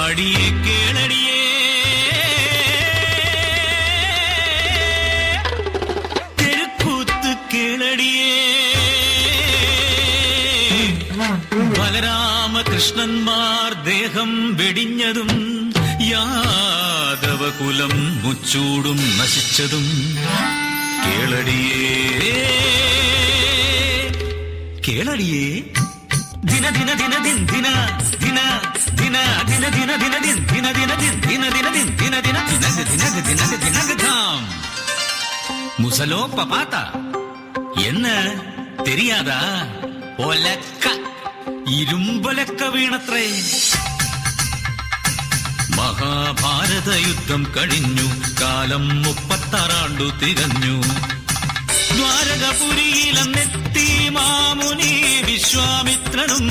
അടിയേ കേളടിയേ തെരുക്കൂത്ത് കേളടിയേ ബലരാമകൃഷ്ണന്മാർ ദേഹം വെടിഞ്ഞതും യാദവകുലം മുച്ചൂടും നശിച്ചതും കേളടിയേ കേളടിയേ ദിന ദിന ദിന ദിൻ ദിന ദിന ദിന ദിന ദിന ദിന ദിൻ ദിന ദിന ദിൻ ദിന ദിന ദിൻ ദിന ദിന ദിനക ദിനക ദിനക ദിനക ധാം മുസലോ പപാത്ത എന്ന് തെരിയാതാ ഒലക്ക ഇരുമ്പൊലക്ക വീണത്രേ. മഹാഭാരത യുദ്ധം കഴിഞ്ഞു, കാലം 36 തികഞ്ഞു. ദ്വാരകപുരിയിലെത്തി മാമുനി വിശ്വാമിത്രനും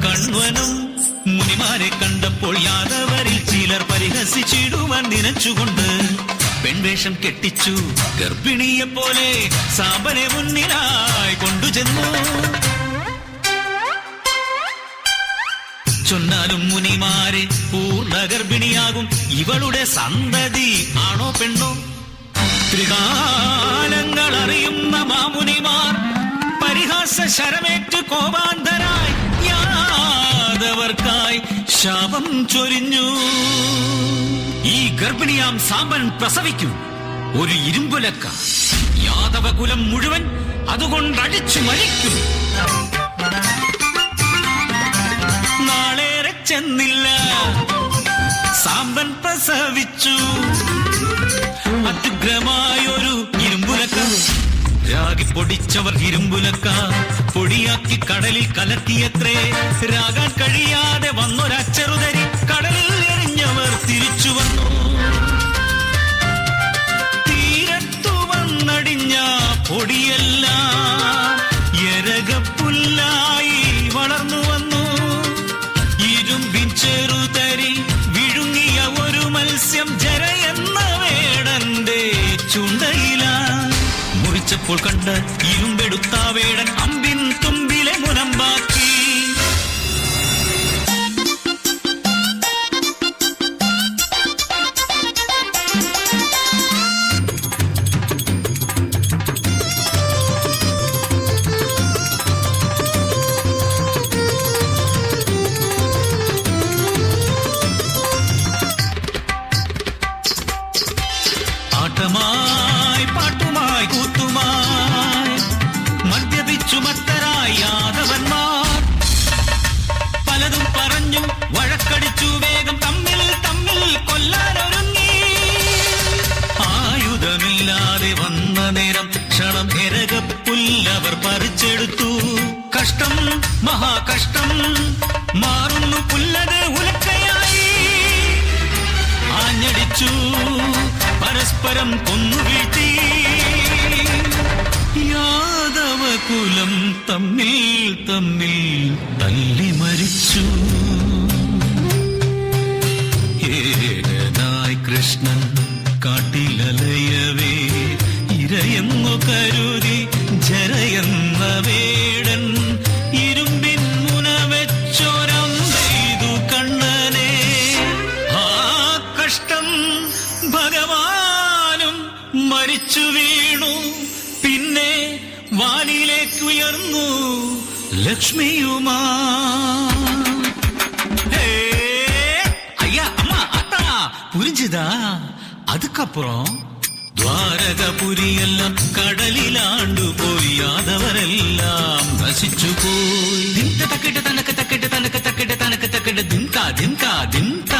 കണ്വനും. മുനിമാരെ കണ്ടപ്പോൾ യാദവരിൽ ചിലർ പരിഹസിച്ചിടുവാൻ നിനച്ചുകൊണ്ട് പെൺവേഷം കെട്ടിച്ചു ഗർഭിണിയെ പോലെ സാമ്പനെ മുന്നിലായി കൊണ്ടുചെന്നു. ചൊന്നാലും മുനിമാരെ പൂർണ്ണ ഗർഭിണിയാകും ഇവളുടെ സന്തതി ആണോ പെണ്ണോ? ത്രികാലങ്ങൾ അറിയുന്ന മാമുനിമാർ പരിഹാസ ശരമേറ്റ് കോപാന്തരായി യാദവർക്കായി ശാപം ചൊരിഞ്ഞു. ഈ ഗർഭിണിയാം സാമ്പൻ പ്രസവിക്കും ഒരു ഇരുമ്പുലക്ക, യാദവകുലം മുഴുവൻ അതുകൊണ്ടടിച്ചു മരിക്കും. നാളേറെ ചെന്നില്ല, സാമ്പൻ പ്രസവിച്ചു അത്യുഗ്രമായൊരു ഇരുമ്പുലക്ക. രാഗി പൊടിച്ചവർ ഇരുമ്പുലക്ക പൊടിയാക്കി കടലിൽ കലർത്തിയത്രേ. രാഗാൻ കഴിയാതെ വന്നൊരച്ചറുതരി കടലിൽ എറിഞ്ഞവർ തിരിച്ചു വന്നു. തീരത്തു വന്നടിഞ്ഞ പൊടിയെല്ലാം എരകപ്പുല്ലായി വളർന്നു വന്നു. ഇരുമ്പിൻ ചെറുതരി വിഴുങ്ങിയ ഒരു മത്സ്യം ജരയെന്ന വേടന്റെ ചുണ്ടയില. മുറിച്ചപ്പോൾ കണ്ട് ഇരുമ്പെടുത്ത വേടൻ അമ്പിൻ തുമ്പിലെ മുനമ്പാക്കി. ആട്ടമായി പാട്ടുമായി കൂത്തുമായി മദ്യപിച്ചു മത്തരായി യാദവന്മാർ. പലതും പറഞ്ഞു വഴക്കടിച്ചു വേഗം തമ്മിൽ തമ്മിൽ കൊല്ലാനൊരുങ്ങി. ആയുധമില്ലാതെ വന്ന നേരം ക്ഷണം എരകപ്പുല്ലവർ പറിച്ചെടുത്തു. കഷ്ടം മഹാകഷ്ടം, മാറുന്നു പുല്ലത് ഉലക്കയായി. ആഞ്ഞടിച്ചു പരസ്പരം കൊന്നുവീഴ്ത്തി. യാദവകുലം തമ്മിൽ തമ്മിൽ തല്ലി മരിച്ചു. ഏകനായി കൃഷ്ണൻ കാട്ടിലലയവേ ഇരയെന്നു കരുതി ജരയെന്ന വേടൻ ഇരുമ്പിൻ മുന വെച്ചൊരമ്പെയ്തു കണ്ണനെ. ആ കഷ്ടം ഭഗവാനും മരിച്ചു വീണു. പിന്നെ വാനിലേക്കുയർന്നു ലക്ഷ്മിയുമാ. ஐயா அம்மா அத்தா புரிஞ்சுதா? அதுக்கப்புறம் ദ്വാരകപുരിയെല്ലാം കടലിലാണ്ടു പോയി. യാദവരെല്ലാം നശിച്ചു പോയി. ദിന്ത തക്കിട്ട് തനക്ക് തക്കിട്ട് തനക്ക് തക്കിട്ട് തനക്ക് തക്കിട്ട് ദിന്ത ദിന്ത ദിന്ത.